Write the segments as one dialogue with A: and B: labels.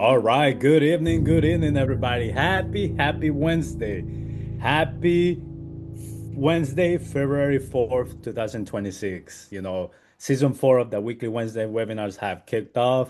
A: All right, good evening, everybody. Happy Wednesday. Happy Wednesday, February 4th, 2026. Season 4 of the weekly Wednesday webinars have kicked off.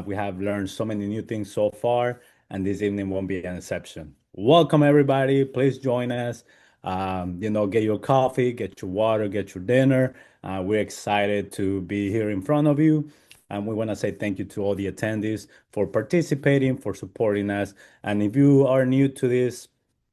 A: We have learned so many new things so far, and this evening won't be an exception. Welcome, everybody. Please join us. Get your coffee, get your water, get your dinner. We're excited to be here in front of you. And we want to say thank you to all the attendees for participating, for supporting us. And if you are new to this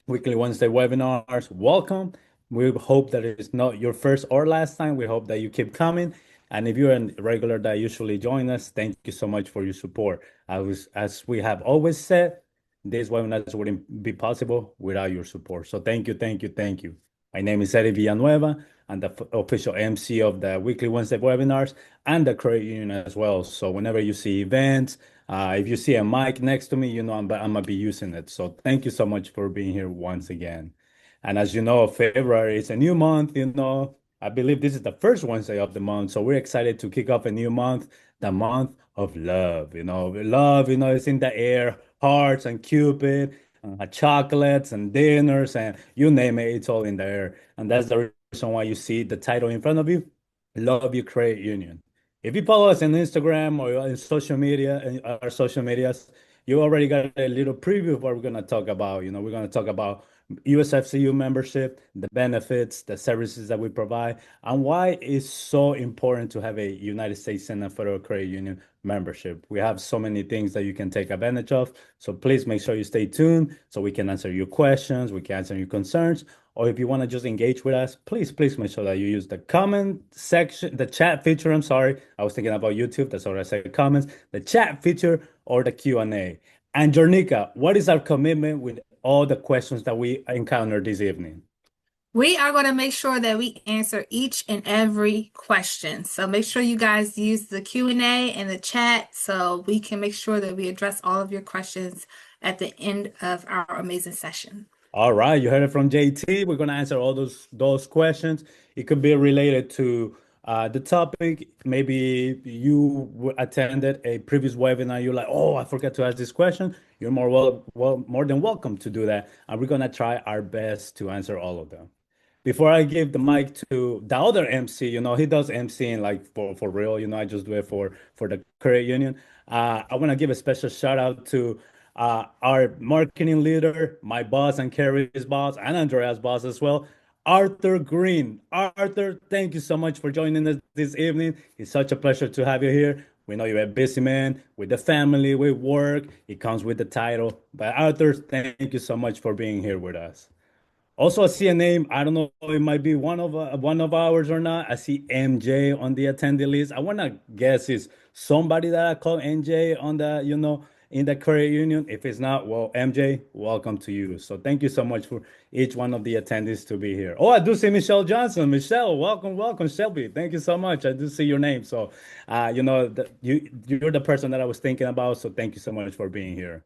A: weekly Wednesday webinars, welcome. We hope that it's not your first or last time. We hope that you keep coming. And if you're a regular that usually join us, thank you so much for your support. As we have always said, these webinars wouldn't be possible without your support. So thank you, thank you, thank you. My name is Eddie Villanueva. I'm the official MC of the weekly Wednesday webinars and the credit union as well. So whenever you see events, if you see a mic next to me, I'm gonna be using it. So thank you so much for being here once again. And as you know, February is a new month. I believe this is the first Wednesday of the month. So we're excited to kick off a new month, the month of love. Love, is in the air, hearts and Cupid, chocolates and dinners, and you name it, it's all in the air. And that's the reason why you see the title in front of you, Love Your Credit Union. If you follow us on Instagram or in social media and our social medias, you already got a little preview of what we're going to talk about. We're going to talk about USFCU membership, the benefits, the services that we provide, and why it's so important to have a United States Senate Federal Credit Union membership. We have so many things that you can take advantage of. So please make sure you stay tuned so we can answer your questions, we can answer your concerns, or if you want to just engage with us, please make sure that you use the comment section, the chat feature. I'm sorry, I was thinking about YouTube. That's what I said, comments, the chat feature or the Q&A. And Jornika, what is our commitment with all the questions that we encountered this evening?
B: We are going to make sure that we answer each and every question. So make sure you guys use the Q&A and the chat so we can make sure that we address all of your questions at the end of our amazing session.
A: All right, you heard it from JT. We're gonna answer all those questions. It could be related to the topic. Maybe you attended a previous webinar. You're like, oh, I forgot to ask this question. You're more than welcome to do that, and we're gonna try our best to answer all of them. Before I give the mic to the other MC, he does MCing like for real. I just do it for the credit union. I want to give a special shout out to our marketing leader, my boss and Carrie's boss, and Andrea's boss as well, Arthur Green. Arthur, thank you so much for joining us this evening. It's such a pleasure to have you here. We know you're a busy man with the family, with work. It comes with the title. But Arthur, thank you so much for being here with us. Also, I see a name. I don't know if it might be one of ours or not. I see MJ on the attendee list. I want to guess is somebody that I call MJ on in the credit union. If it's not, well, MJ, welcome to you. So thank you so much for each one of the attendees to be here. Oh, I do see Michelle Johnson. Michelle, welcome, Shelby. Thank you so much. I do see your name. So, you're the person that I was thinking about. So thank you so much for being here.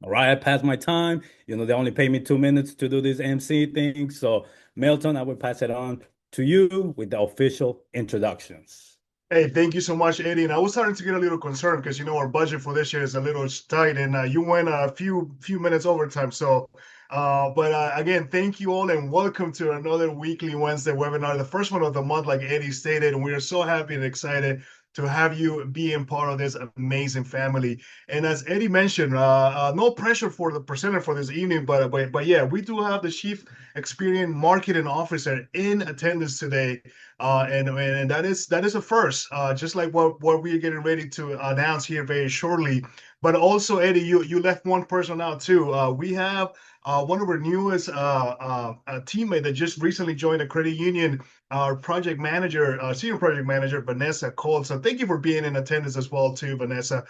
A: All right, I passed my time. They only pay me 2 minutes to do this MC thing. So, Milton, I will pass it on to you with the official introductions.
C: Hey, thank you so much, Eddie. And I was starting to get a little concerned because our budget for this year is a little tight, and you went a few minutes overtime. So, but again, thank you all, and welcome to another weekly Wednesday webinar, the first one of the month, like Eddie stated. And we are so happy and excited to have you being part of this amazing family. And as Eddie mentioned, no pressure for the presenter for this evening, but yeah, we do have the Chief Experience Marketing Officer in attendance today. And that is a first, just like what we're getting ready to announce here very shortly. But also, Eddie, you left one person out too. We have one of our newest teammate that just recently joined the credit union, our project manager, senior project manager, Vanessa Cole. So thank you for being in attendance as well too, Vanessa.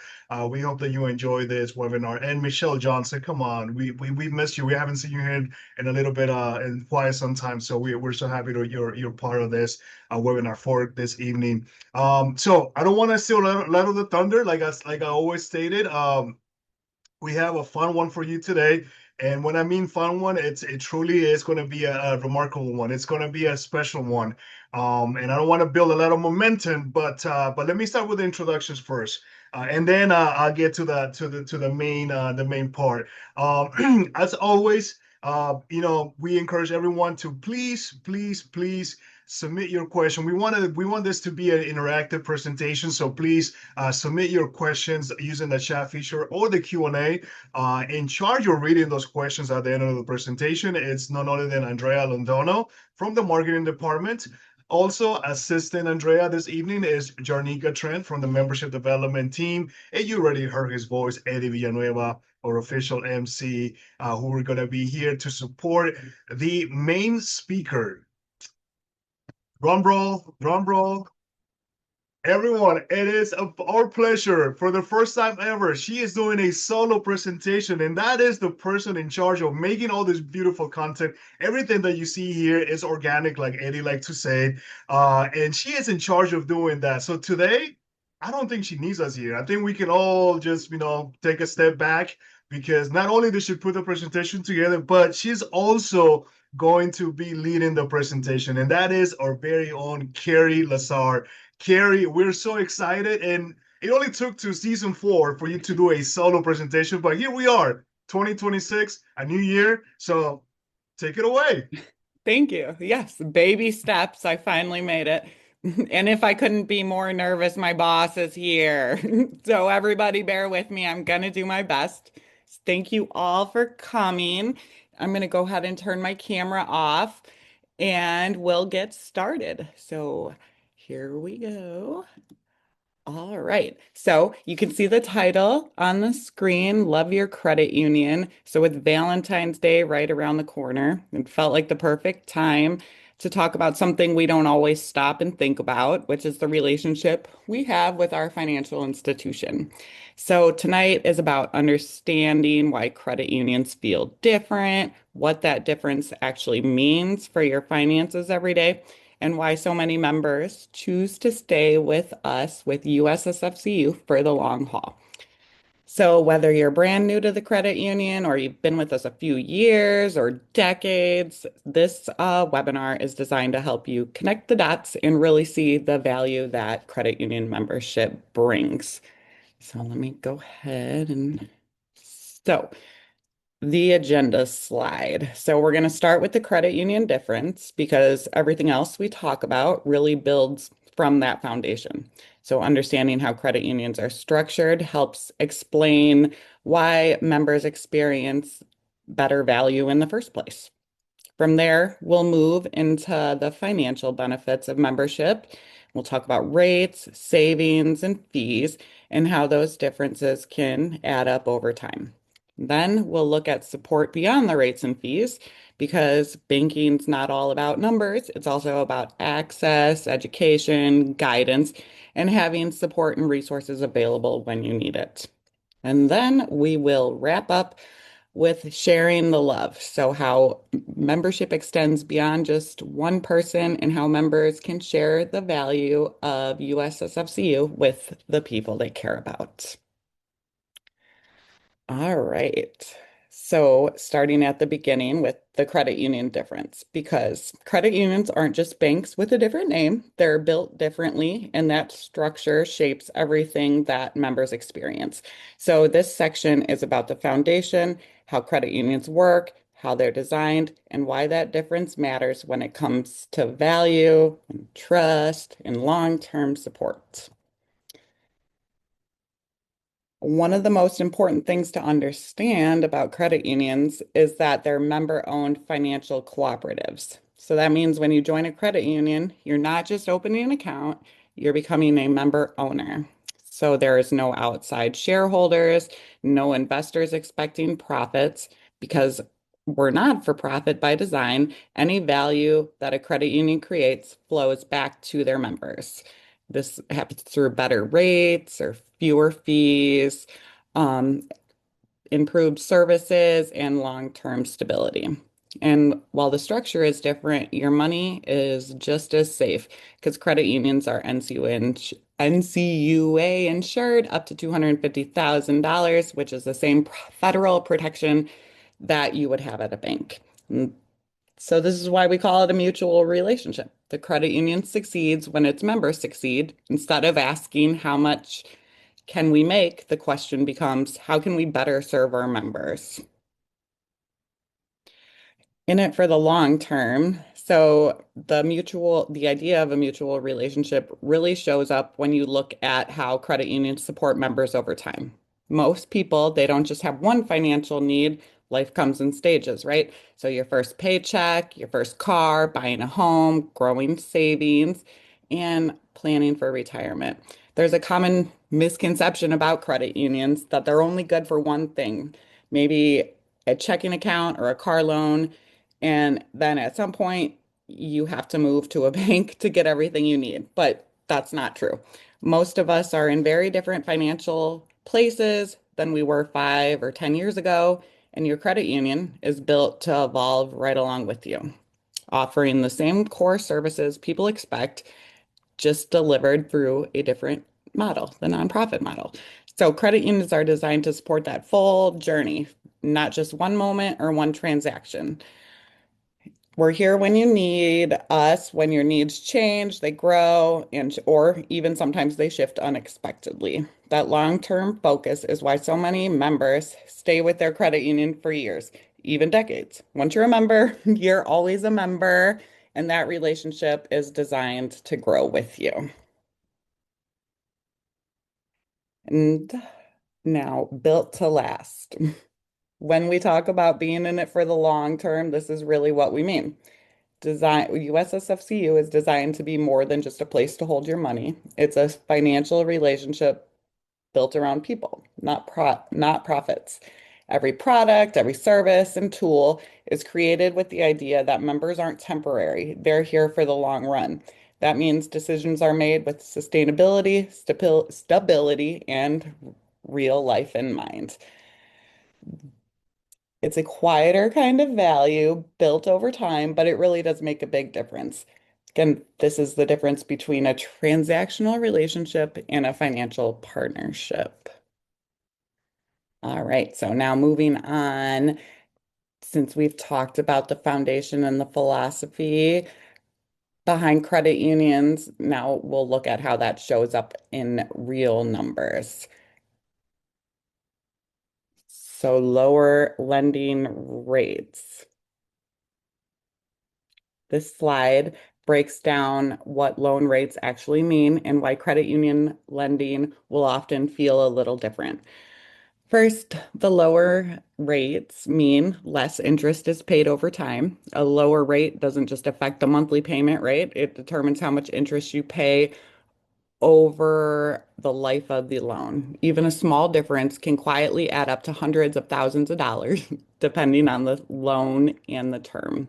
C: We hope that you enjoy this webinar. And Michelle Johnson, come on, we missed you. We haven't seen you here in a little bit in quite some time. So we're so happy that you're part of this webinar for this evening. So I don't want to steal let of the thunder, like I always stated. We have a fun one for you today. And when I mean fun one, it truly is going to be a remarkable one. It's going to be a special one. And I don't want to build a lot of momentum, but let me start with the introductions first. And then I'll get to the main part. As always, we encourage everyone to please submit your question. We want this to be an interactive presentation, so please submit your questions using the chat feature or the Q&A. In charge of reading those questions at the end of the presentation, it's none other than Andrea Londono from the marketing department. Also, assisting Andrea this evening is Jarnika Trent from the membership development team. And you already heard his voice, Eddie Villanueva, our official MC, who are going to be here to support the main speaker. Drum roll, drum roll. Everyone, it is our pleasure. For the first time ever, she is doing a solo presentation, and that is the person in charge of making all this beautiful content. Everything that you see here is organic, like Eddie likes to say, and she is in charge of doing that. So today, I don't think she needs us here. I think we can all just, take a step back, because not only does she put the presentation together, but she's also going to be leading the presentation, and that is our very own Carrie Lazar. Carrie, we're so excited, and it only took to season 4 for you to do a solo presentation, but here we are, 2026, a new year, so take it away.
D: Thank you. Yes, baby steps. I finally made it. And if I couldn't be more nervous, my boss is here. So everybody bear with me. I'm going to do my best. Thank you all for coming. I'm going to go ahead and turn my camera off and we'll get started. So here we go. All right. So you can see the title on the screen, Love Your Credit Union. So with Valentine's Day right around the corner, it felt like the perfect time to talk about something we don't always stop and think about, which is the relationship we have with our financial institution. So tonight is about understanding why credit unions feel different, what that difference actually means for your finances every day, and why so many members choose to stay with us with USSFCU for the long haul. So whether you're brand new to the credit union or you've been with us a few years or decades, this webinar is designed to help you connect the dots and really see the value that credit union membership brings. So let me go ahead and the agenda slide. So we're going to start with the credit union difference because everything else we talk about really builds from that foundation. So understanding how credit unions are structured helps explain why members experience better value in the first place. From there, we'll move into the financial benefits of membership. We'll talk about rates, savings, and fees, and how those differences can add up over time. Then we'll look at support beyond the rates and fees because banking's not all about numbers. It's also about access, education, guidance, and having support and resources available when you need it. And then we will wrap up with sharing the love. So how membership extends beyond just one person and how members can share the value of USSFCU with the people they care about. All right. So starting at the beginning with the credit union difference, because credit unions aren't just banks with a different name, they're built differently, and that structure shapes everything that members experience. So this section is about the foundation, how credit unions work, how they're designed, and why that difference matters when it comes to value and trust and long-term support. One of the most important things to understand about credit unions is that they're member-owned financial cooperatives. So that means when you join a credit union, you're not just opening an account, you're becoming a member owner. So there is no outside shareholders, no investors expecting profits because we're not for profit by design. Any value that a credit union creates flows back to their members. This happens through better rates or fewer fees, improved services, and long-term stability. And while the structure is different, your money is just as safe because credit unions are NCUA insured up to $250,000, which is the same federal protection that you would have at a bank. And so this is why we call it a mutual relationship. The credit union succeeds when its members succeed. Instead of asking how much can we make, the question becomes how can we better serve our members? In it for the long term. So the idea of a mutual relationship really shows up when you look at how credit unions support members over time. Most people, they don't just have one financial need. Life comes in stages, right? So your first paycheck, your first car, buying a home, growing savings, and planning for retirement. There's a common misconception about credit unions that they're only good for one thing, maybe a checking account or a car loan. And then at some point, you have to move to a bank to get everything you need. But that's not true. Most of us are in very different financial places than we were 5 or 10 years ago. And your credit union is built to evolve right along with you, offering the same core services people expect, just delivered through a different model, the nonprofit model. So credit unions are designed to support that full journey, not just one moment or one transaction. We're here when you need us, when your needs change, they grow, and or even sometimes they shift unexpectedly. That long-term focus is why so many members stay with their credit union for years, even decades. Once you're a member, you're always a member, and that relationship is designed to grow with you. And now, built to last. When we talk about being in it for the long term, this is really what we mean. USSFCU is designed to be more than just a place to hold your money. It's a financial relationship built around people, not profits. Every product, every service, and tool is created with the idea that members aren't temporary. They're here for the long run. That means decisions are made with sustainability, stability, and real life in mind. It's a quieter kind of value built over time, but it really does make a big difference. Again, this is the difference between a transactional relationship and a financial partnership. All right, so now moving on, since we've talked about the foundation and the philosophy behind credit unions, now we'll look at how that shows up in real numbers. So lower lending rates. This slide breaks down what loan rates actually mean and why credit union lending will often feel a little different. First, the lower rates mean less interest is paid over time. A lower rate doesn't just affect the monthly payment rate, it determines how much interest you pay over the life of the loan. Even a small difference can quietly add up to hundreds of thousands of dollars, depending on the loan and the term.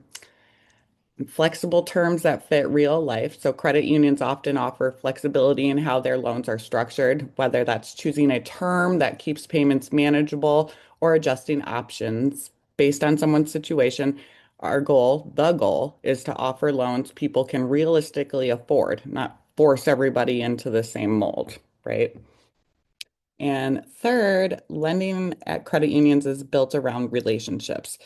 D: Flexible terms that fit real life. So credit unions often offer flexibility in how their loans are structured, whether that's choosing a term that keeps payments manageable or adjusting options based on someone's situation. The goal is to offer loans people can realistically afford, not force everybody into the same mold, right? And third, lending at credit unions is built around relationships.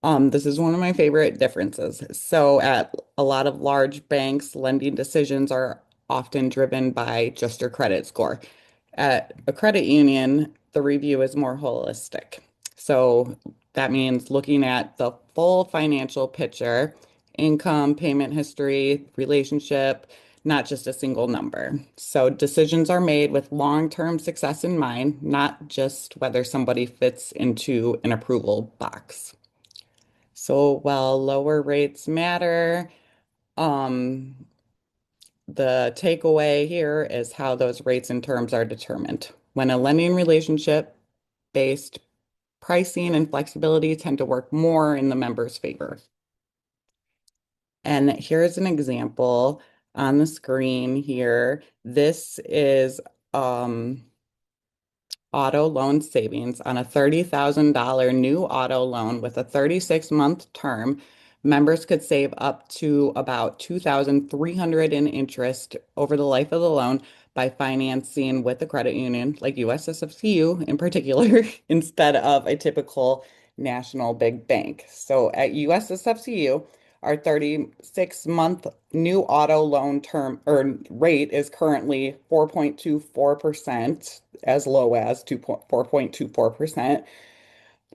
D: This is one of my favorite differences. So at a lot of large banks, lending decisions are often driven by just your credit score. At a credit union, the review is more holistic. So that means looking at the full financial picture, income, payment history, relationship, not just a single number. So decisions are made with long-term success in mind, not just whether somebody fits into an approval box. So while lower rates matter, um, the takeaway here is how those rates and terms are determined. When a lending relationship based pricing and flexibility tend to work more in the member's favor. And here's an example on the screen here. This is auto loan savings on a $30,000 new auto loan with a 36-month term. Members could save up to about $2,300 in interest over the life of the loan by financing with a credit union like USSFCU in particular, instead of a typical national big bank. So at USSFCU, our 36-month new auto loan term or rate is currently 4.24%, as low as 4.24%.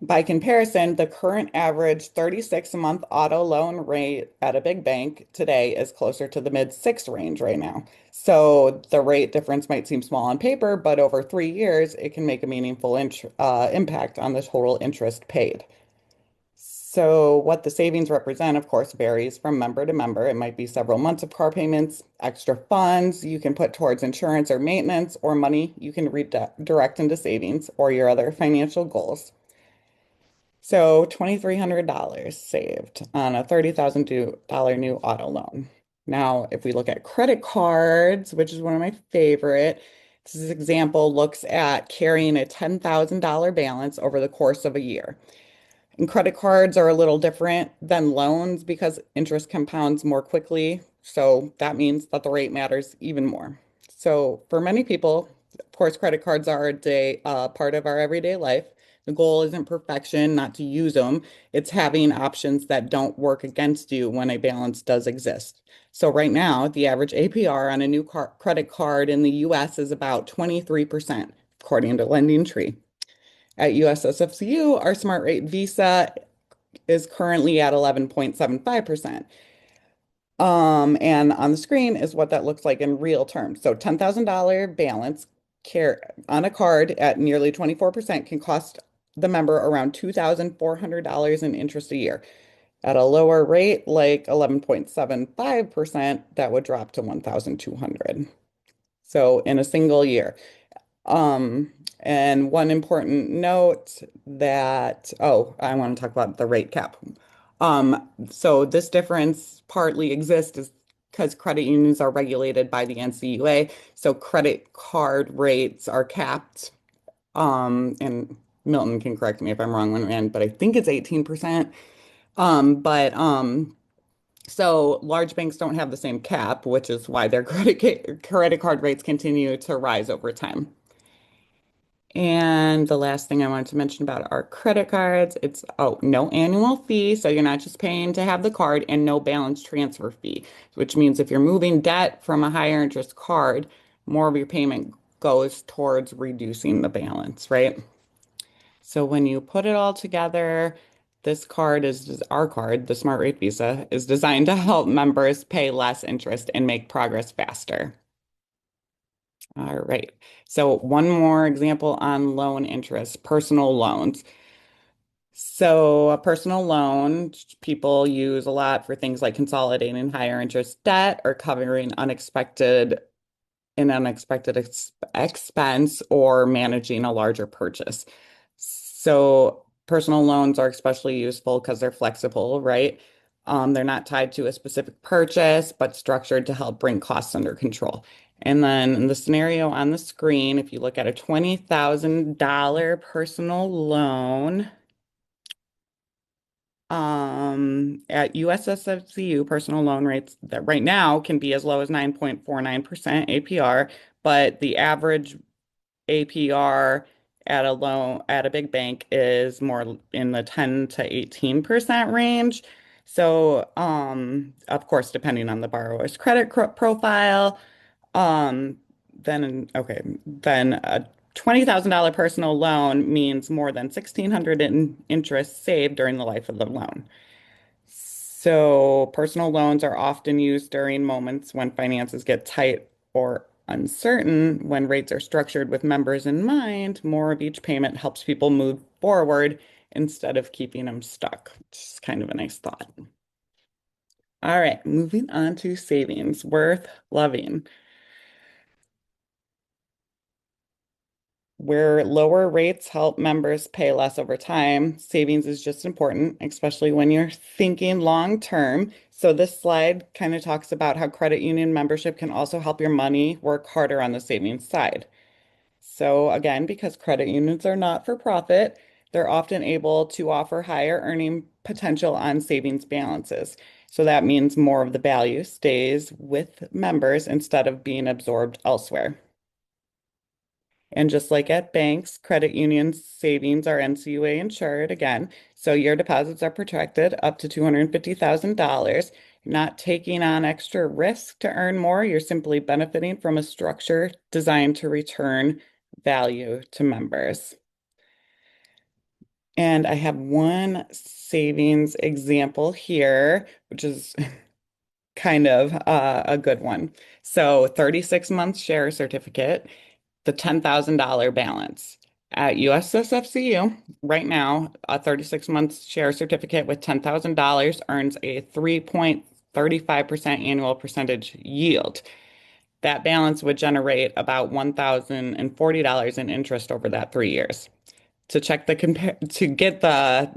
D: By comparison, the current average 36-month auto loan rate at a big bank today is closer to the mid six range right now. So the rate difference might seem small on paper, but over 3 years, it can make a meaningful impact on the total interest paid. So what the savings represent, of course, varies from member to member. It might be several months of car payments, extra funds you can put towards insurance or maintenance, or money you can redirect into savings or your other financial goals. So $2,300 saved on a $30,000 new auto loan. Now, if we look at credit cards, which is one of my favorite, this example looks at carrying a $10,000 balance over the course of a year. And credit cards are a little different than loans because interest compounds more quickly. So that means that the rate matters even more. So for many people, of course, credit cards are part of our everyday life. The goal isn't perfection, not to use them. It's having options that don't work against you when a balance does exist. So right now, the average APR on a new credit card in the US is about 23%, according to LendingTree. At USSFCU, our Smart Rate Visa is currently at 11.75%. And on the screen is what that looks like in real terms. So $10,000 balance on a card at nearly 24% can cost the member around $2,400 in interest a year. At a lower rate, like 11.75%, that would drop to $1,200. So in a single year. And one important note that, I want to talk about the rate cap. So this difference partly exists is because credit unions are regulated by the NCUA. So credit card rates are capped. And Milton can correct me if I'm wrong when we end, but I think it's 18%. So large banks don't have the same cap, which is why their credit card rates continue to rise over time. And the last thing I wanted to mention about our credit cards, it's no annual fee. So you're not just paying to have the card, and no balance transfer fee, which means if you're moving debt from a higher interest card, more of your payment goes towards reducing the balance, right? So when you put it all together, this card is our card, the Smart Rate Visa, is designed to help members pay less interest and make progress faster. All right. So one more example on loan interest, personal loans. So a personal loan, people use a lot for things like consolidating higher interest debt or covering an unexpected expense or managing a larger purchase. So personal loans are especially useful because they're flexible, right? They're not tied to a specific purchase, but structured to help bring costs under control. And then in the scenario on the screen, if you look at a $20,000 personal loan, at USSFCU, personal loan rates that right now can be as low as 9.49% APR, but the average APR at a big bank is more in the 10 to 18% range. So, of course, depending on the borrower's credit profile, then a $20,000 personal loan means more than $1,600 in interest saved during the life of the loan. So personal loans are often used during moments when finances get tight or uncertain. When rates are structured with members in mind, more of each payment helps people move forward instead of keeping them stuck, which is kind of a nice thought. All right, moving on to savings, worth loving. Where lower rates help members pay less over time, savings is just important, especially when you're thinking long term. So this slide kind of talks about how credit union membership can also help your money work harder on the savings side. So again, because credit unions are not for profit, they're often able to offer higher earning potential on savings balances. So that means more of the value stays with members instead of being absorbed elsewhere. And just like at banks, credit union savings are NCUA insured again. So your deposits are protected up to $250,000. You're not taking on extra risk to earn more. You're simply benefiting from a structure designed to return value to members. And I have one savings example here, which is kind of a good one. So 36-month share certificate, the $10,000 balance. At USSFCU, right now, a 36-month share certificate with $10,000 earns a 3.35% annual percentage yield. That balance would generate about $1,040 in interest over that 3 years. To get the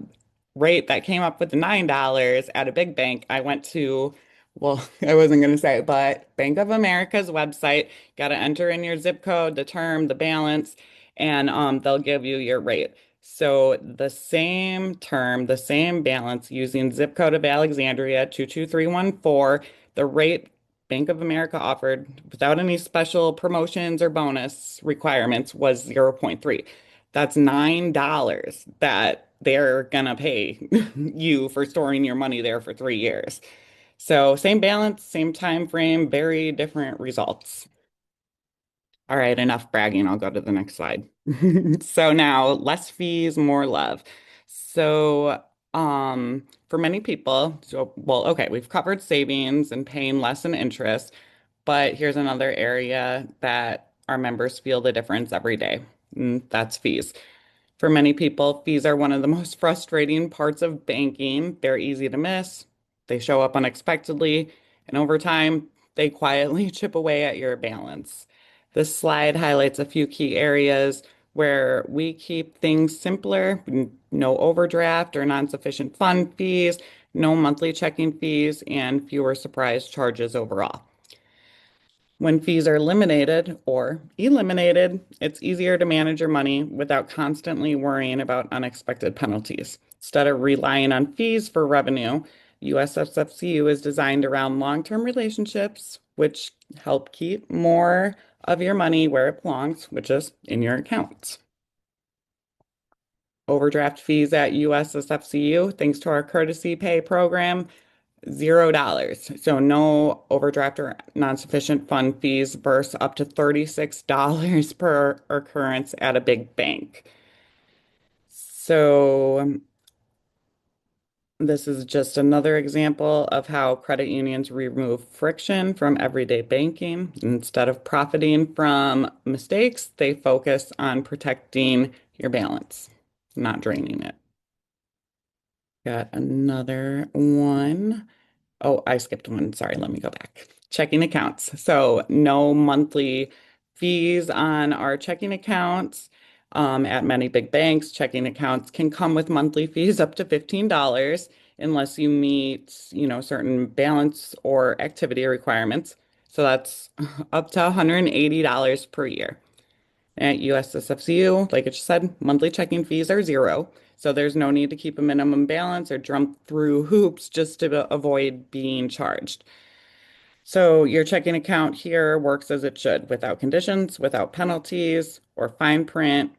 D: rate that came up with the $9 at a big bank, I went to, well, I wasn't going to say it, but Bank of America's website. Got to enter in your zip code, the term, the balance, and they'll give you your rate. So the same term, the same balance using zip code of Alexandria 22314, the rate Bank of America offered without any special promotions or bonus requirements was 0.3. That's $9 that they're gonna pay you for storing your money there for 3 years. So same balance, same time frame, very different results. All right, enough bragging. I'll go to the next slide. So now less fees, more love. So for many people, okay, we've covered savings and paying less in interest, but here's another area that our members feel the difference every day. That's fees. For many people, fees are one of the most frustrating parts of banking. They're easy to miss, they show up unexpectedly, and over time, they quietly chip away at your balance. This slide highlights a few key areas where we keep things simpler, no overdraft or non-sufficient fund fees, no monthly checking fees, and fewer surprise charges overall. When fees are eliminated or eliminated, it's easier to manage your money without constantly worrying about unexpected penalties. Instead of relying on fees for revenue, USSFCU is designed around long-term relationships, which help keep more of your money where it belongs, which is in your accounts. Overdraft fees at USSFCU, thanks to our courtesy pay program, $0. So no overdraft or non-sufficient fund fees versus up to $36 per occurrence at a big bank. So this is just another example of how credit unions remove friction from everyday banking. Instead of profiting from mistakes, they focus on protecting your balance, not draining it. Got another one. Oh, I skipped one. Sorry, let me go back. Checking accounts. So no monthly fees on our checking accounts. At many big banks, checking accounts can come with monthly fees up to $15 unless you meet, certain balance or activity requirements. So that's up to $180 per year. At USSFCU, like I just said, monthly checking fees are $0. So there's no need to keep a minimum balance or jump through hoops just to avoid being charged. So your checking account here works as it should, without conditions, without penalties or fine print.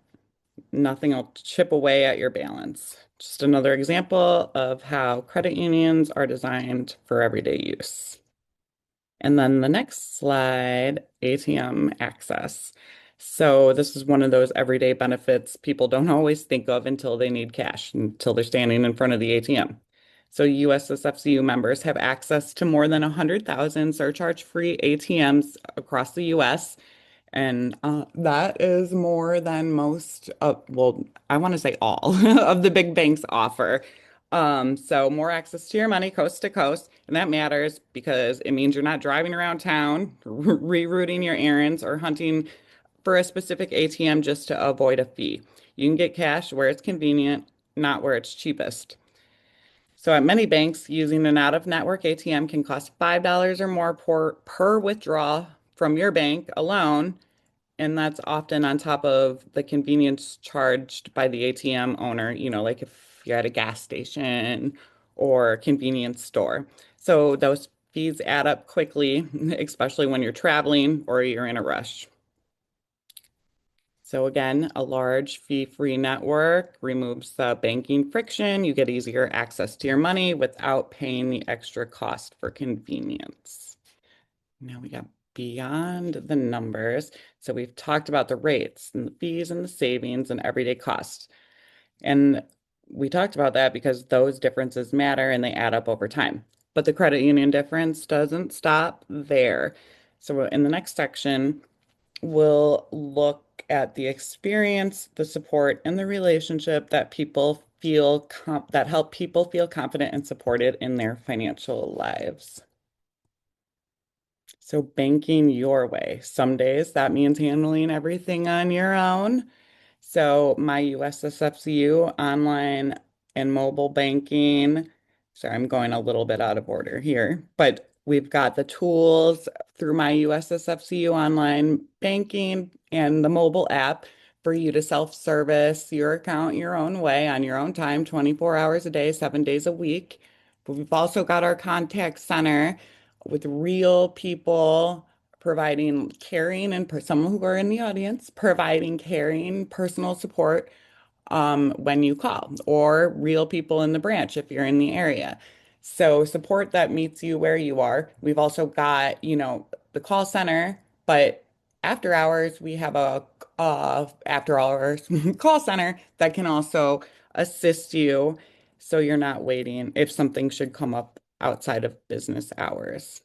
D: Nothing will chip away at your balance. Just another example of how credit unions are designed for everyday use. And then the next slide, ATM access. So this is one of those everyday benefits people don't always think of until they need cash, until they're standing in front of the ATM. So USSFCU members have access to more than 100,000 surcharge-free ATMs across the US. And that is more than most well, I want to say all of the big banks offer. So more access to your money coast to coast, and that matters because it means you're not driving around town, rerouting your errands, or hunting for a specific ATM just to avoid a fee. You can get cash where it's convenient, not where it's cheapest. So at many banks, using an out-of-network ATM can cost $5 or more per withdrawal from your bank alone, and that's often on top of the convenience charged by the ATM owner, like if you're at a gas station or convenience store. So those fees add up quickly, especially when you're traveling or you're in a rush. So again, a large fee-free network removes the banking friction. You get easier access to your money without paying the extra cost for convenience. Now we got beyond the numbers. So we've talked about the rates and the fees and the savings and everyday costs. And we talked about that because those differences matter and they add up over time. But the credit union difference doesn't stop there. So in the next section, we'll look at the experience, the support, and the relationship that that help people feel confident and supported in their financial lives. So banking your way. Some days that means handling everything on your own. So my USSFCU online and mobile banking. Sorry, I'm going a little bit out of order here, but we've got the tools through my USSFCU online banking and the mobile app for you to self-service your account your own way on your own time, 24 hours a day, 7 days a week. But we've also got our contact center with real people providing caring and some who are in the audience, providing caring personal support when you call, or real people in the branch if you're in the area. So support that meets you where you are. We've also got, the call center, but after hours, we have a after hours call center that can also assist you so you're not waiting if something should come up outside of business hours.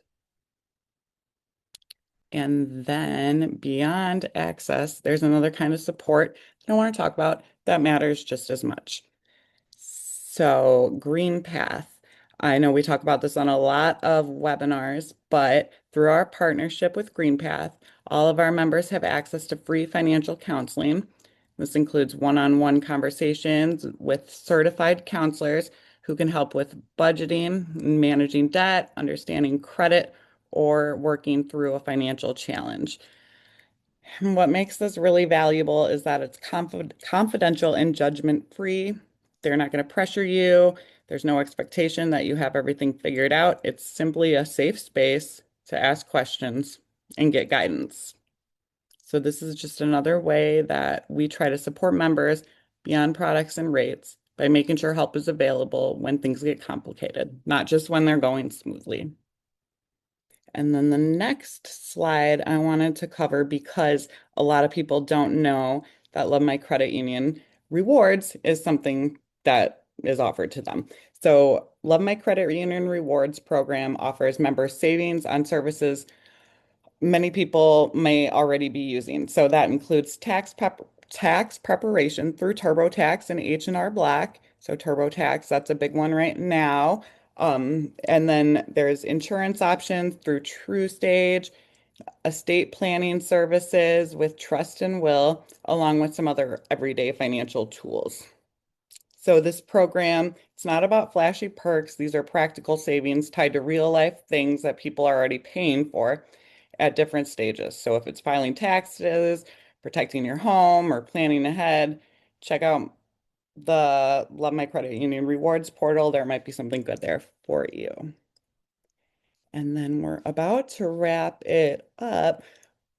D: And then beyond access, there's another kind of support that I want to talk about that matters just as much. So GreenPath. I know we talk about this on a lot of webinars, but through our partnership with GreenPath, all of our members have access to free financial counseling. This includes one-on-one conversations with certified counselors who can help with budgeting, managing debt, understanding credit, or working through a financial challenge. And what makes this really valuable is that it's confidential and judgment-free. They're not going to pressure you. There's no expectation that you have everything figured out. It's simply a safe space to ask questions and get guidance. So this is just another way that we try to support members beyond products and rates by making sure help is available when things get complicated, not just when they're going smoothly. And then the next slide I wanted to cover because a lot of people don't know that Love My Credit Union Rewards is something that is offered to them. So Love My Credit Union Rewards program offers members savings on services many people may already be using. So that includes tax preparation through TurboTax and H&R Block. So TurboTax, that's a big one right now. And then there's insurance options through TruStage, estate planning services with Trust and Will, along with some other everyday financial tools. So this program, it's not about flashy perks. These are practical savings tied to real life things that people are already paying for at different stages. So if it's filing taxes, protecting your home, or planning ahead, check out the Love My Credit Union Rewards portal. There might be something good there for you. And then we're about to wrap it up,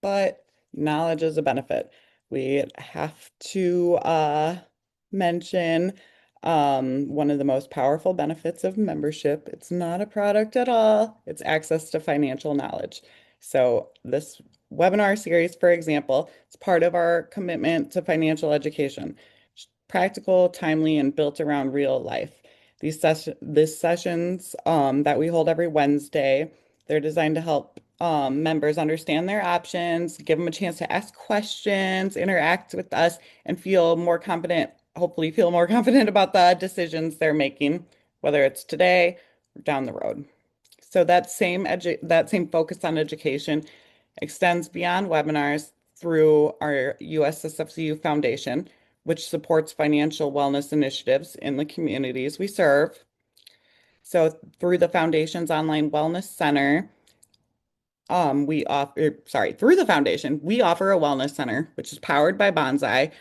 D: but knowledge is a benefit. We have to mention one of the most powerful benefits of membership. It's not a product at all. It's access to financial knowledge. So this webinar series, for example, is part of our commitment to financial education. Practical, timely, and built around real life. These sessions that we hold every Wednesday, they're designed to help members understand their options, give them a chance to ask questions, interact with us, and feel more confident, hopefully feel more confident about the decisions they're making, whether it's today or down the road. So that same focus on education extends beyond webinars through our USSFCU Foundation, which supports financial wellness initiatives in the communities we serve. So through the Foundation's Online Wellness Center, through the Foundation, we offer a wellness center, which is powered by Bonsai,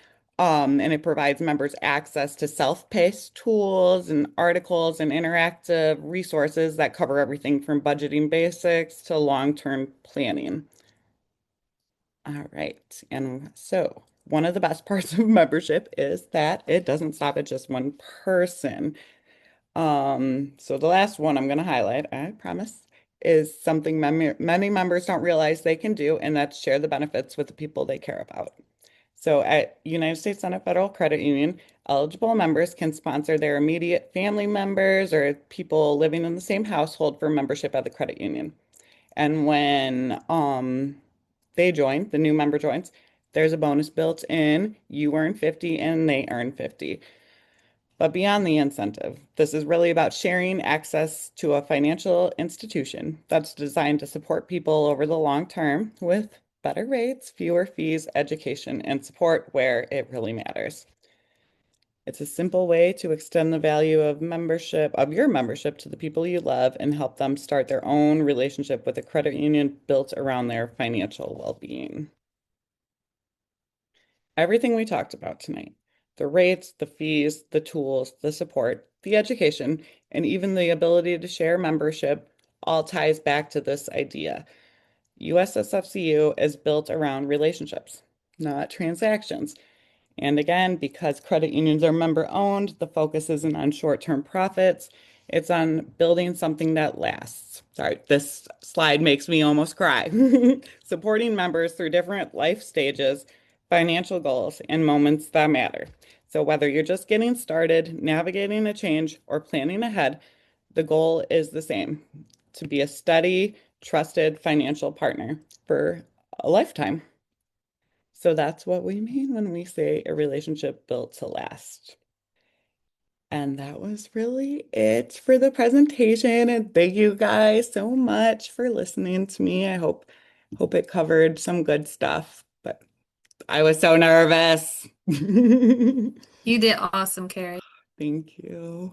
D: and it provides members access to self-paced tools and articles and interactive resources that cover everything from budgeting basics to long-term planning. All right. And so one of the best parts of membership is that it doesn't stop at just one person. So the last one I'm going to highlight, I promise, is something many members don't realize they can do, and that's share the benefits with the people they care about. So at United States Senate Federal Credit Union, eligible members can sponsor their immediate family members or people living in the same household for membership at the credit union. And when they join, the new member joins, there's a bonus built in. You earn 50 and they earn 50. But beyond the incentive, this is really about sharing access to a financial institution that's designed to support people over the long term with better rates, fewer fees, education, and support where it really matters. It's a simple way to extend the value of your membership to the people you love and help them start their own relationship with a credit union built around their financial well-being. Everything we talked about tonight, the rates, the fees, the tools, the support, the education, and even the ability to share membership all ties back to this idea. USSFCU is built around relationships, not transactions. And again, because credit unions are member owned, the focus isn't on short-term profits. It's on building something that lasts. Sorry, this slide makes me almost cry. Supporting members through different life stages, financial goals, and moments that matter. So whether you're just getting started, navigating a change, or planning ahead, the goal is the same, to be a steady, trusted financial partner for a lifetime. So that's what we mean when we say a relationship built to last. And that was really it for the presentation. And thank you guys so much for listening to me. I hope it covered some good stuff, but I was so nervous.
B: You did awesome, Carrie.
D: Thank you.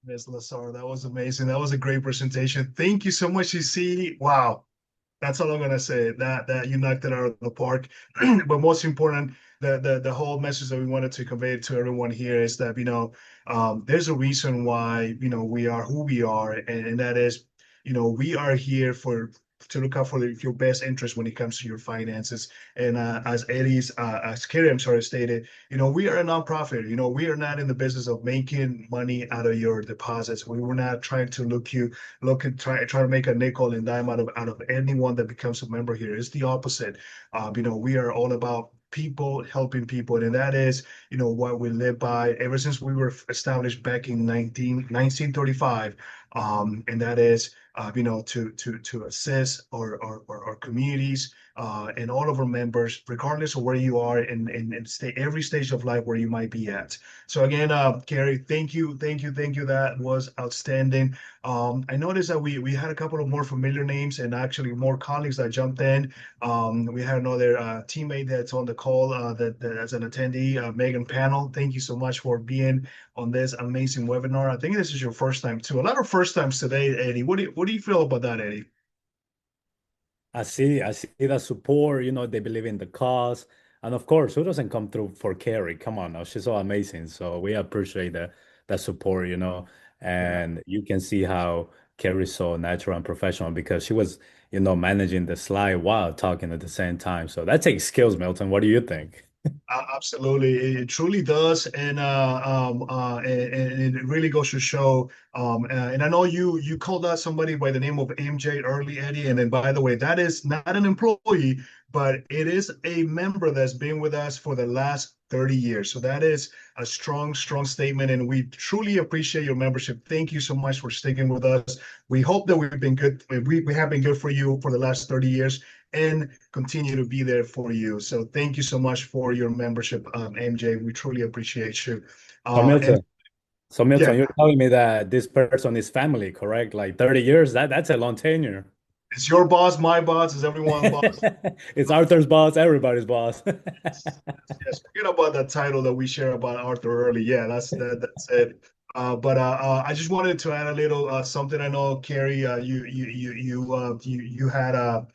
C: Ms. Lazar, that was amazing. That was a great presentation. Thank you so much, CC. Wow. That's all I'm gonna say. That you knocked it out of the park. But most important, the whole message that we wanted to convey to everyone here is that there's a reason why we are who we are, and that is we are here to look out for your best interest when it comes to your finances. And as Carrie, I'm sorry, stated, we are a nonprofit. We are not in the business of making money out of your deposits. We were not trying to look and try to make a nickel and dime out of anyone that becomes a member here. It's the opposite. We are all about people helping people, and that is what we live by ever since we were established back in 1935. And that is to assist our communities and all of our members, regardless of where you are in every stage of life where you might be at. So again, Carrie, thank you. That was outstanding. I noticed that we had a couple of more familiar names and actually more colleagues that jumped in. We had another teammate that's on the call that as an attendee, Megan Panel. Thank you so much for being on this amazing webinar. I think this is your first time too. A lot of first times today, Eddie. What do you feel about that, Eddie?
A: I see the support, they believe in the cause. And of course, who doesn't come through for Carrie? Come on now, she's so amazing. So we appreciate the support, and you can see how Carrie's so natural and professional because she was, managing the slide while talking at the same time. So that takes skills, Milton. What do you think?
C: Absolutely, it truly does, and it really goes to show. And I know you called out somebody by the name of MJ early, Eddie. And then, by the way, that is not an employee, but it is a member that's been with us for the last 30 years. So that is a strong statement, and we truly appreciate your membership. Thank you so much for sticking with us. We hope that we've been good. We have been good for you for the last 30 years. And continue to be there for you. So thank you so much for your membership, MJ. We truly appreciate you.
A: So Milton,
C: Yeah,
A: you're telling me that this person is family, correct? Like 30 years, that's a long tenure.
C: it's your boss, my boss, it's everyone's boss.
A: It's Arthur's boss, everybody's boss.
C: Yes, forget about that title that we share about Arthur early. Yeah, that's it. But I just wanted to add a little something. I know, Carrie, you had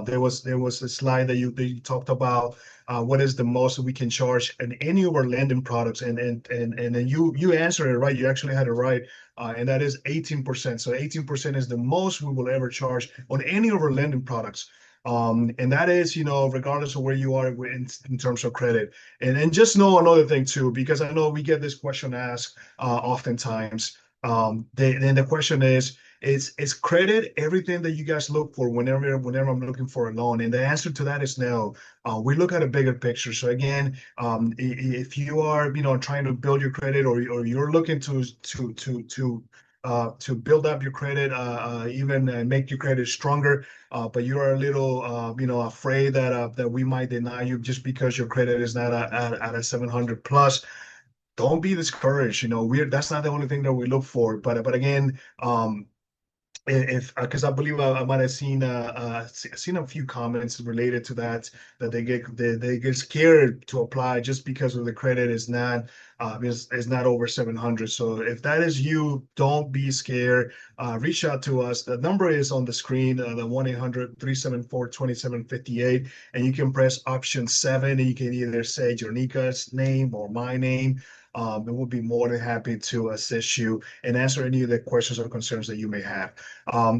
C: there was a slide that you talked about what is the most we can charge in any of our lending products, and then you answered it right. You actually had it right, and that is 18%. So 18% is the most we will ever charge on any of our lending products. And that is, regardless of where you are in terms of credit. And just know another thing too, because I know we get this question asked oftentimes. Then the question is credit everything that you guys look for whenever I'm looking for a loan? And the answer to that is no. We look at a bigger picture. So again, if you are, trying to build your credit, or you're looking to build up your credit, even make your credit stronger, but you are a little, afraid that we might deny you just because your credit is not at a 700 plus. Don't be discouraged. That's not the only thing that we look for. But again, if because I believe I might have seen a few comments related to that they get scared to apply just because of the credit is not over 700. So if that is you, don't be scared. Reach out to us. The number is on the screen, the 1-800-374-2758, and you can press option 7, and you can either say Jonika's name or my name. And we'll be more than happy to assist you and answer any of the questions or concerns that you may have.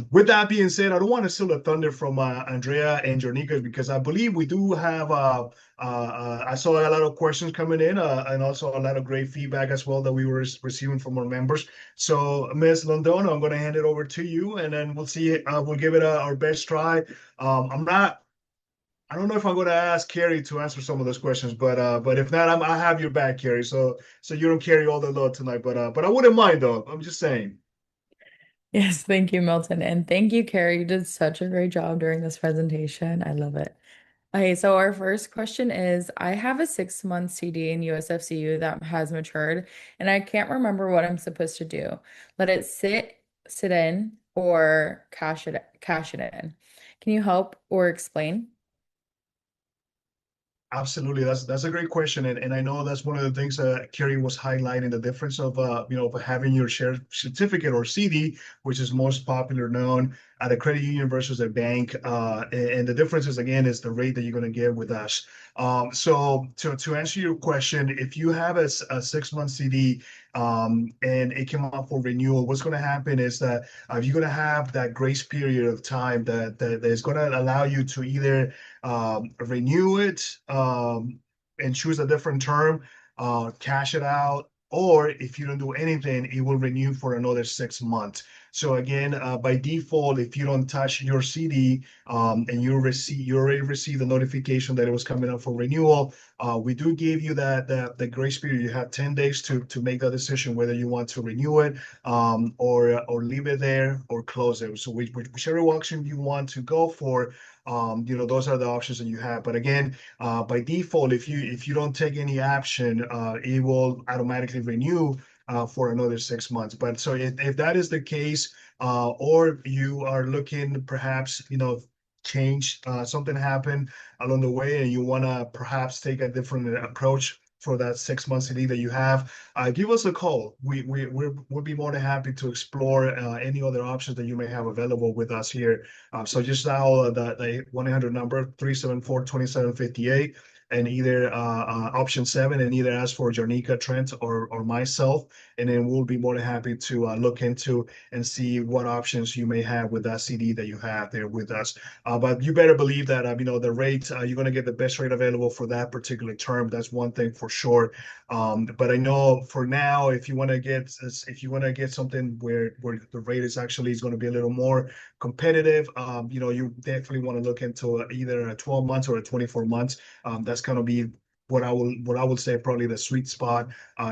C: With that being said, I don't want to steal the thunder from Andrea and Jonica, because I believe we do have. I saw a lot of questions coming in, and also a lot of great feedback as well that we were receiving from our members. So, Ms. Londona, I'm going to hand it over to you, and then we'll see. We'll give it our best try. I don't know if I'm going to ask Carrie to answer some of those questions, but if not, I have your back, Carrie. So you don't carry all the load tonight, but I wouldn't mind though. I'm just saying.
E: Yes, thank you, Milton. And thank you, Carrie. You did such a great job during this presentation. I love it. Okay, so our first question is, I have a 6-month CD in USFCU that has matured, and I can't remember what I'm supposed to do. Let it sit in, or cash it in. Can you help or explain?
C: Absolutely, that's a great question, and I know that's one of the things that Kerry was highlighting, the difference of of having your share certificate or CD, which is most popular known at a credit union versus a bank, and the difference is, again, is the rate that you're going to get with us. So to answer your question, if you have a 6-month CD, and it came up for renewal, what's going to happen is that you're going to have that grace period of time that is going to allow you to either renew it, and choose a different term, cash it out, or if you don't do anything, it will renew for another 6 months. So again, by default, if you don't touch your CD, and you already received the notification that it was coming up for renewal, we do give you the grace period. You have 10 days to make that decision whether you want to renew it, or leave it there or close it. So whichever option you want to go for, those are the options that you have. But again, by default, if you don't take any action, it will automatically renew for another 6 months. But so if that is the case, or you are looking, perhaps, change, something happened along the way, and you want to perhaps take a different approach for that 6 month CD that you have, give us a call. We'll be more than happy to explore any other options that you may have available with us here. So just dial the 1-800 number, 374-2758, and either option 7, and either ask for Jarnika, Trent, or myself, and then we'll be more than happy to look into and see what options you may have with that CD that you have there with us. But you better believe that the rate, you're going to get the best rate available for that particular term. That's one thing for sure. But I know for now, if you want to get something where the rate is going to be a little more competitive, you definitely want to look into either a 12 months or a 24 months. That's going to be what I would say probably the sweet spot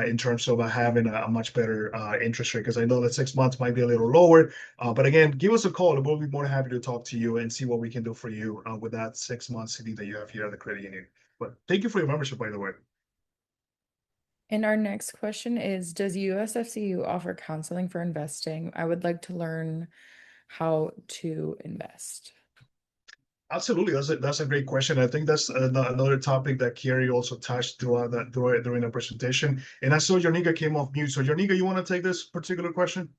C: in terms of having a much better interest rate, because I know that 6 months might be a little lower. But again, give us a call, and we'll be more than happy to talk to you and see what we can do for you with that 6-month CD that you have here at the credit union. But thank you for your membership, by the way.
E: And our next question is, does USFCU offer counseling for investing? I would like to learn how to invest.
C: Absolutely, that's a great question. I think that's another topic that Carrie also touched during the presentation. And I saw Jonica came off mute. So Jonica, you want to take this particular question?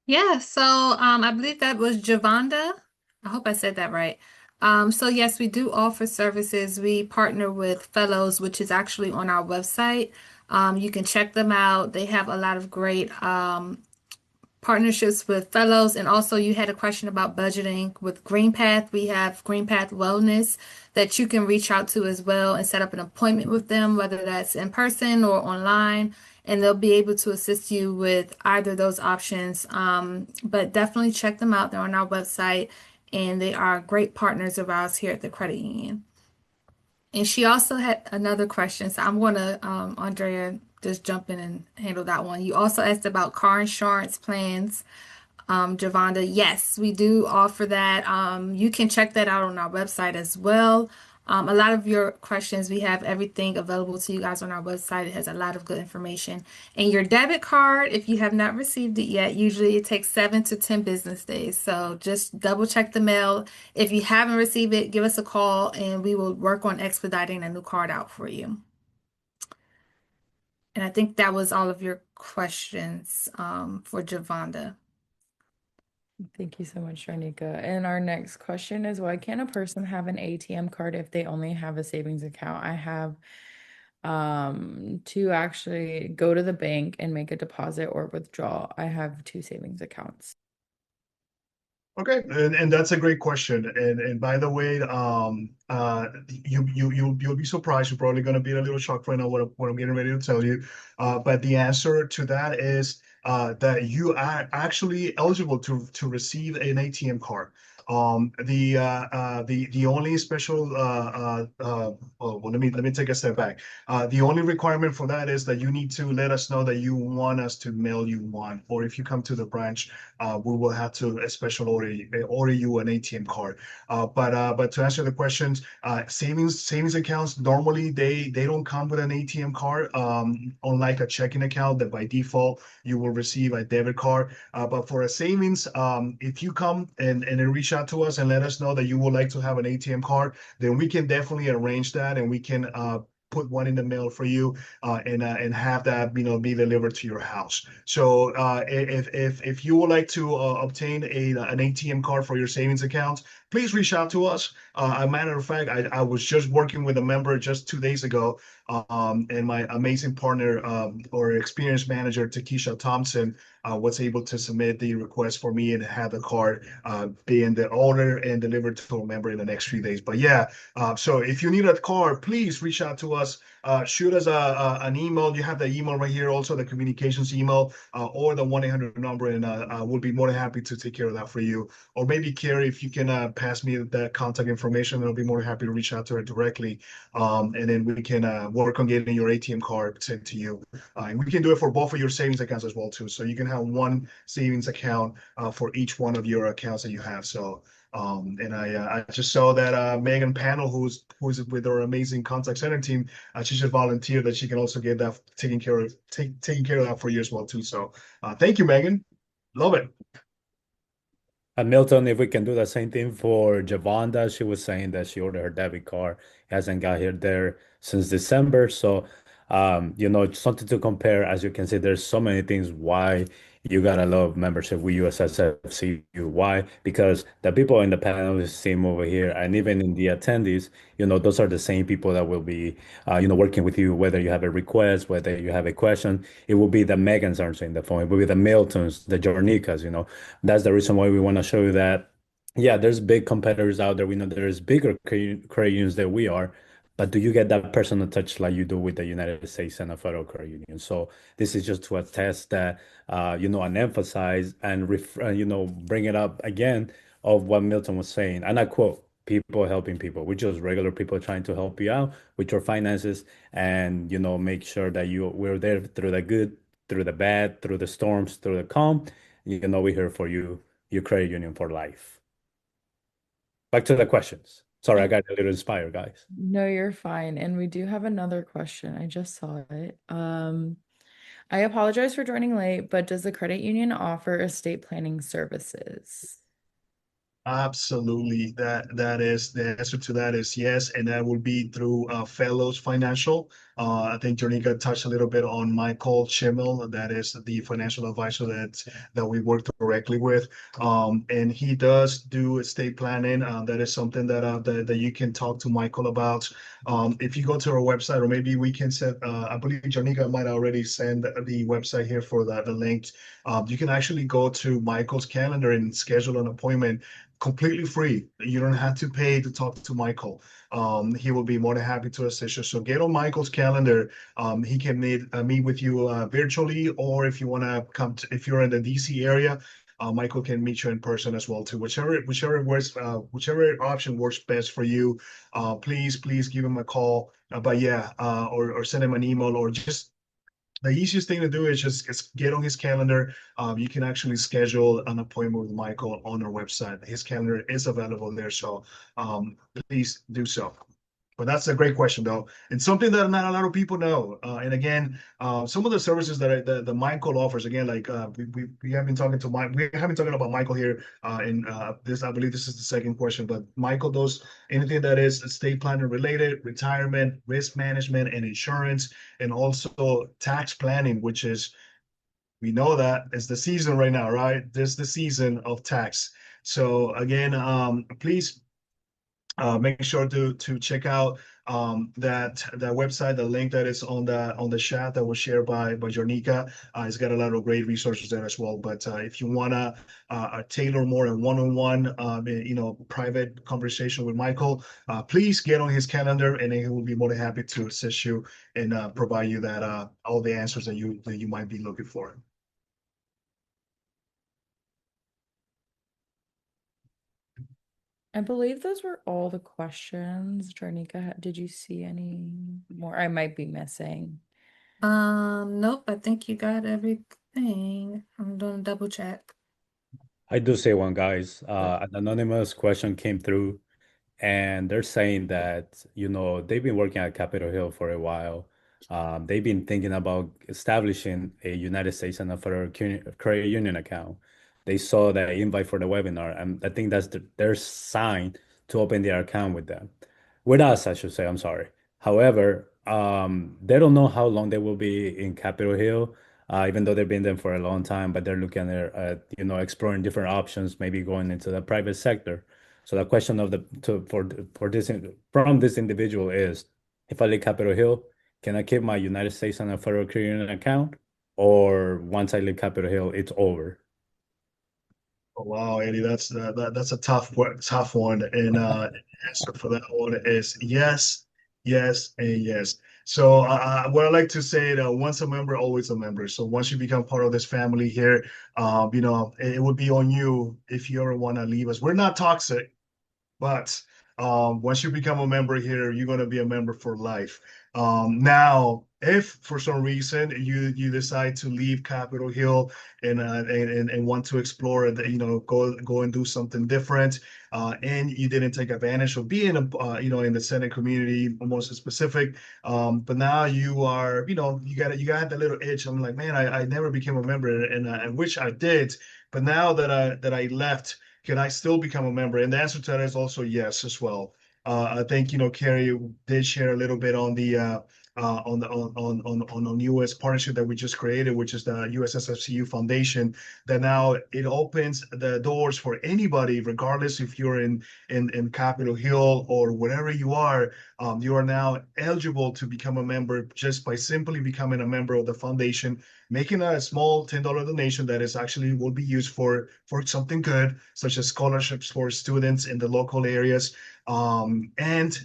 B: Yeah, so I believe that was Javonda. I hope I said that right. So yes, we do offer services. We partner with Fellows, which is actually on our website. You can check them out. They have a lot of great partnerships with fellows. And also, you had a question about budgeting with GreenPath. We have GreenPath Wellness that you can reach out to as well and set up an appointment with them, whether that's in person or online. And they'll be able to assist you with either of those options. But definitely check them out. They're on our website, and they are great partners of ours here at the credit union. And she also had another question. So I'm going to, Andrea, just jump in and handle that one. You also asked about car insurance plans. Javonda, yes, we do offer that. You can check that out on our website as well. A lot of your questions, we have everything available to you guys on our website. It has a lot of good information. And your debit card, if you have not received it yet, usually it takes 7 to 10 business days. So just double check the mail. If you haven't received it, give us a call and we will work on expediting a new card out for you. And I think that was all of your questions for Javonda.
E: Thank you so much, Shanika. And our next question is, why can't a person have an ATM card if they only have a savings account? I have to actually go to the bank and make a deposit or withdraw. I have 2 savings accounts.
C: Okay, and that's a great question. And by the way, you'll be surprised. You're probably going to be a little shocked right now what I'm getting ready to tell you. But the answer to that is that you are actually eligible to receive an ATM card. The only special well, let me take a step back. The only requirement for that is that you need to let us know that you want us to mail you one, or if you come to the branch, we will have to special order you an ATM card. But to answer the questions, savings accounts normally they don't come with an ATM card, unlike a checking account that by default you will receive a debit card. But for a savings, if you come and reach out to us and let us know that you would like to have an ATM card, then we can definitely arrange that, and we can put one in the mail for you, and have that be delivered to your house. So if you would like to obtain an ATM card for your savings account, please reach out to us. A matter of fact, I was just working with a member just 2 days ago, and my amazing partner or experienced manager, Takesha Thompson, was able to submit the request for me and have the card being the order and delivered to a member in the next few days. But yeah, so if you need a card, please reach out to us. Shoot us an email. You have the email right here, also the communications email, or the 1-800 number, and we'll be more than happy to take care of that for you. Or maybe Carrie, if you can pass me the contact information, I'll be more than happy to reach out to her directly, and then we can work on getting your ATM card sent to you. And we can do it for both of your savings accounts as well too. So you can have one savings account for each one of your accounts that you have. So and I just saw that Megan Panel, who's with our amazing contact center team, she just volunteered that she can also get that taken care of that for you as well too. So thank you, Megan. Love it.
A: And Milton, if we can do the same thing for Javonda, she was saying that she ordered her debit card, hasn't got here there since December. So, something to compare. As you can see, there's so many things why you gotta love membership with USSFCU. Why? Because the people in the panelist team over here, and even in the attendees, those are the same people that will be, working with you, whether you have a request, whether you have a question. It will be the Megans answering the phone. It will be the Miltons, the Jornikas. That's the reason why we want to show you that, yeah, there's big competitors out there. We know there's bigger credit unions than we are, but do you get that personal touch like you do with the United States and the Federal Credit Union? So this is just to attest that, and emphasize and bring it up again of what Milton was saying. And I quote, people helping people. We're just regular people trying to help you out with your finances and, make sure that we're there through the good, through the bad, through the storms, through the calm. We're here for you, your credit union for life. Back to the questions. Sorry, I got a little inspired, guys.
E: No, you're fine. And we do have another question. I just saw it. I apologize for joining late, but does the credit union offer estate planning services?
C: Absolutely. That is the answer to that is yes, and that would be through Fellows Financial. I think Jonica touched a little bit on Michael Schimmel. That is the financial advisor that we work directly with. And he does do estate planning. That is something that you can talk to Michael about. If you go to our website, or maybe we can set. I believe Jonica might already send the website here for the link. You can actually go to Michael's calendar and schedule an appointment completely free. You don't have to pay to talk to Michael. He will be more than happy to assist you. So get on Michael's calendar. He can meet with you virtually, or if you want to come to, if you're in the DC area, Michael can meet you in person as well too. Whichever option works best for you. Please give him a call. But yeah, or send him an email, or just the easiest thing to do is just get on his calendar. You can actually schedule an appointment with Michael on our website. His calendar is available there, so please do so. But that's a great question, though, and something that not a lot of people know. And again, some of the services the Michael offers, again, like we have been talking to Mike, we have been talking about Michael here. In this, I believe this is the second question, but Michael does anything that is estate planning related, retirement, risk management, and insurance, and also tax planning, which is, we know that it's the season right now, right? This is the season of tax. So again, please make sure to check out that website, the link that is on the chat that was shared by Jornica. It's got a lot of great resources there as well. But if you wanna tailor more a one-on-one, private conversation with Michael, please get on his calendar, and he will be more than happy to assist you and provide you that all the answers that you might be looking for.
E: I believe those were all the questions. Jarnika, did you see any more? I might be missing.
B: Nope, I think you got everything. I'm doing a double check.
A: I do say one, guys. An anonymous question came through, and they're saying that, they've been working at Capitol Hill for a while. They've been thinking about establishing a United States and a Federal Credit Union account. They saw the invite for the webinar, and I think that's their sign to open their account with them. With us, I should say, I'm sorry. However, they don't know how long they will be in Capitol Hill, even though they've been there for a long time, but they're looking at, exploring different options, maybe going into the private sector. So the question for this from this individual is, if I leave Capitol Hill, can I keep my United States and a Federal Credit Union account, or once I leave Capitol Hill, it's over?
C: Oh, wow, Eddie, that's a tough one, and answer for that one is yes, yes, and yes. So what I like to say, that once a member, always a member. So once you become part of this family here, it would be on you if you ever want to leave us. We're not toxic, but once you become a member here, you're going to be a member for life. Now, if for some reason you decide to leave Capitol Hill and want to explore, go and do something different, and you didn't take advantage of being in the Senate community, most specific, but now you are, you got that little itch. I'm like, man, I never became a member, and I wish I did, but now that I left, can I still become a member? And the answer to that is also yes as well. I think Carrie did share a little bit on the on U.S. partnership that we just created, which is the USSFCU Foundation. That now it opens the doors for anybody, regardless if you're in Capitol Hill or wherever you are. You are now eligible to become a member just by simply becoming a member of the foundation, making a small $10 donation that is actually will be used for something good, such as scholarships for students in the local areas. And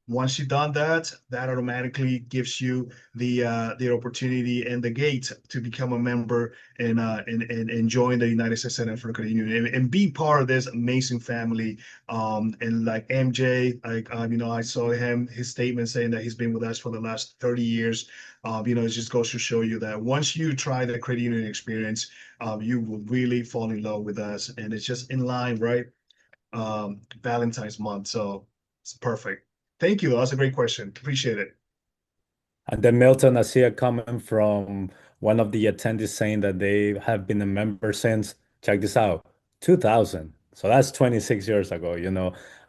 C: once you've done that, that automatically gives you the opportunity and the gate to become a member and join the United States Senate for Credit Union and be part of this amazing family. And like MJ, I saw his statement saying that he's been with us for the last 30 years. It just goes to show you that once you try the credit union experience, you will really fall in love with us, and it's just in line, right? Valentine's month, so it's perfect. Thank you. That's a great question. Appreciate it.
A: And then Milton, I see a comment from one of the attendees saying that they have been a member since, check this out, 2000. So that's 26 years ago,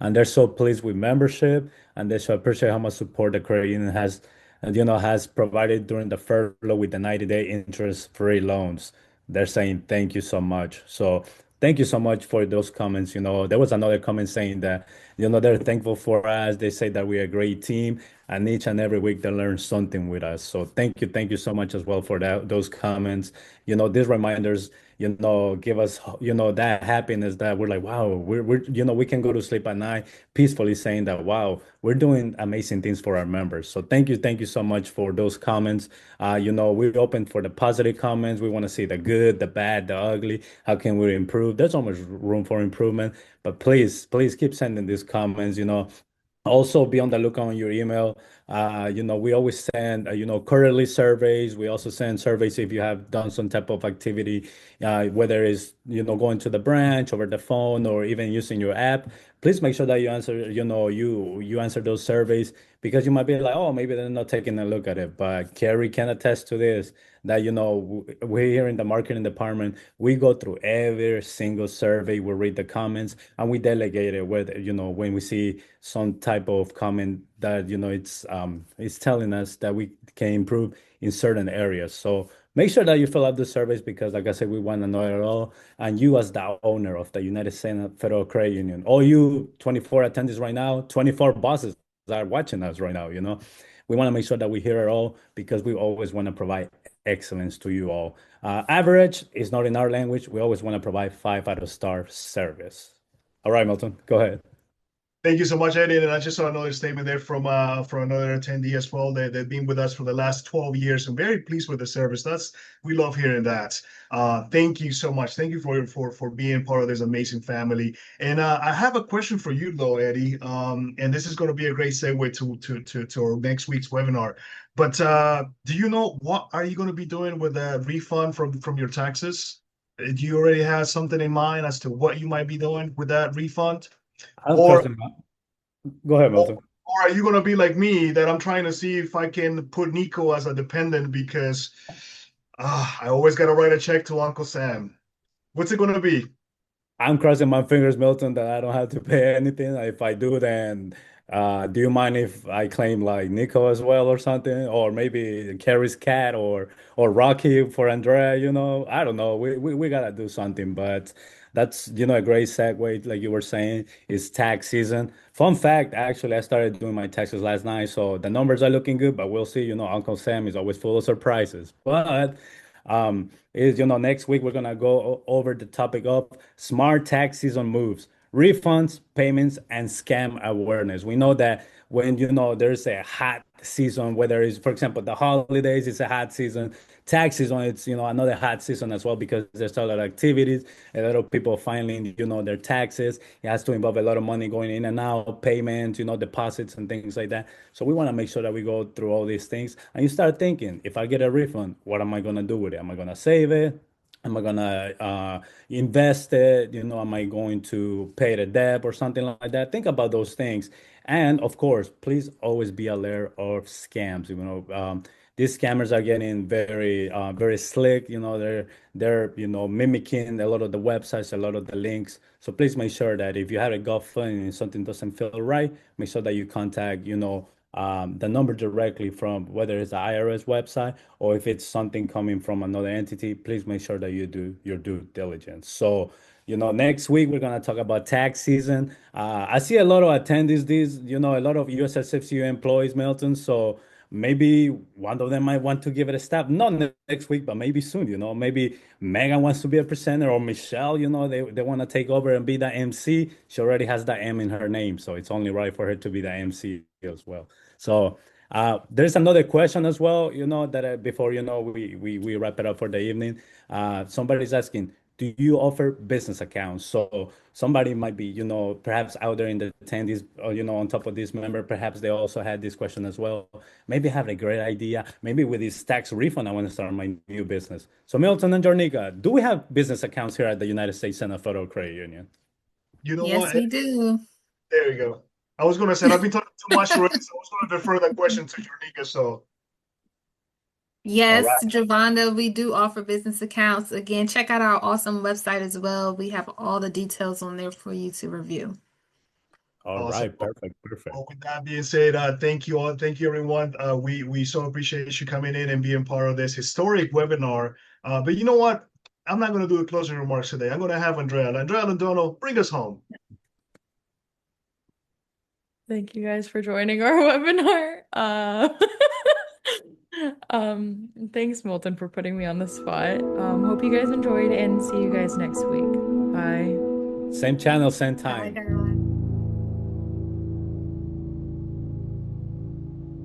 A: and they're so pleased with membership, and they so appreciate how much support the credit union has, has provided during the furlough with the 90-day interest-free loans. They're saying thank you so much. So thank you so much for those comments. There was another comment saying that, they're thankful for us. They say that we're a great team, and each and every week they learn something with us. So thank you so much as well for those comments. These reminders, give us, that happiness that we're like, wow, we can go to sleep at night peacefully saying that, wow, we're doing amazing things for our members. So thank you so much for those comments. We're open for the positive comments. We want to see the good, the bad, the ugly. How can we improve? There's always room for improvement, but please keep sending these comments. Also, be on the lookout on your email. We always send, quarterly surveys. We also send surveys if you have done some type of activity, whether it's, going to the branch over the phone or even using your app. Please make sure that you answer, you answer those surveys, because you might be like, oh, maybe they're not taking a look at it. But Carrie can attest to this, that, we're here in the marketing department. We go through every single survey. We read the comments and we delegate it with, when we see some type of comment that, it's telling us that we can improve in certain areas. So make sure that you fill out the surveys, because like I said, we want to know it all. And you, as the owner of the United States Federal Credit Union, all you 24 attendees right now, 24 bosses that are watching us right now, we want to make sure that we hear it all, because we always want to provide excellence to you all. Average is not in our language. We always want to provide 5 out of star service. All right, Milton, go ahead.
C: Thank you so much, Eddie. And I just saw another statement there from another attendee as well. They've been with us for the last 12 years and very pleased with the service. We love hearing that. Thank you so much. Thank you for being part of this amazing family. And I have a question for you though, Eddie. And this is going to be a great segue to our next week's webinar. But do you know what are you going to be doing with the refund from your taxes? Do you already have something in mind as to what you might be doing with that refund? Or
A: Go ahead, Milton.
C: Or are you gonna be like me, that I'm trying to see if I can put Nico as a dependent, because I always gotta write a check to Uncle Sam? What's it gonna be?
A: I'm crossing my fingers, Milton, that I don't have to pay anything. If I do, then do you mind if I claim like Nico as well or something? Or maybe Carrie's cat, or Rocky for Andrea, I don't know. We gotta do something, but that's, a great segue, like you were saying, is tax season. Fun fact, actually, I started doing my taxes last night, so the numbers are looking good, but we'll see. Uncle Sam is always full of surprises. But next week we're gonna go over the topic of smart tax season moves, refunds, payments, and scam awareness. We know that when there's a hot season, whether it's, for example, the holidays, it's a hot season. Tax season, it's another hot season as well, because there's a lot of activities, a lot of people filing their taxes. It has to involve a lot of money going in and out, payments, deposits and things like that. So we want to make sure that we go through all these things, and you start thinking, if I get a refund, what am I going to do with it? Am I going to save it? Am I gonna invest it? Am I going to pay the debt or something like that? Think about those things. And of course, please always be aware of scams. These scammers are getting very slick. They're mimicking a lot of the websites, a lot of the links. So please make sure that if you have a gut feeling and something doesn't feel right, make sure that you contact the number directly, from whether it's the IRS website or if it's something coming from another entity. Please make sure that you do your due diligence. So, next week we're gonna talk about tax season. I see a lot of attendees, a lot of USSFCU employees, Milton. So maybe one of them might want to give it a stab. Not next week, but maybe soon. Maybe Megan wants to be a presenter, or Michelle. They want to take over and be the MC. She already has the M in her name, so it's only right for her to be the MC as well. So there's another question as well, that before, we wrap it up for the evening. Somebody's asking, do you offer business accounts? So somebody might be, perhaps out there in the attendees, or, on top of this member, perhaps they also had this question as well. Maybe have a great idea. Maybe with this tax refund, I want to start my new business. So Milton and Jornika, do we have business accounts here at the United States Senate Federal Credit Union?
C: You know
B: Yes,
C: what?
B: we do.
C: There you go. I was gonna say, I've been talking too much already, so I was gonna defer that question to Jornika. So
A: All
B: Yes,
A: right.
B: Javonda, we do offer business accounts. Again, check out our awesome website as well. We have all the details on there for you to review.
A: All
C: Awesome.
A: right. Perfect. Perfect.
C: Well, with that being said, thank you all. Thank you, everyone. We so appreciate you coming in and being part of this historic webinar. But you know what? I'm not going to do the closing remarks today. I'm going to have Andrea. Andrea Londono, bring us home.
E: Thank you guys for joining our webinar. Thanks, Milton, for putting me on the spot. Hope you guys enjoyed and see you guys next week. Bye.
A: Same channel, same
B: Bye,
A: time.
B: guys.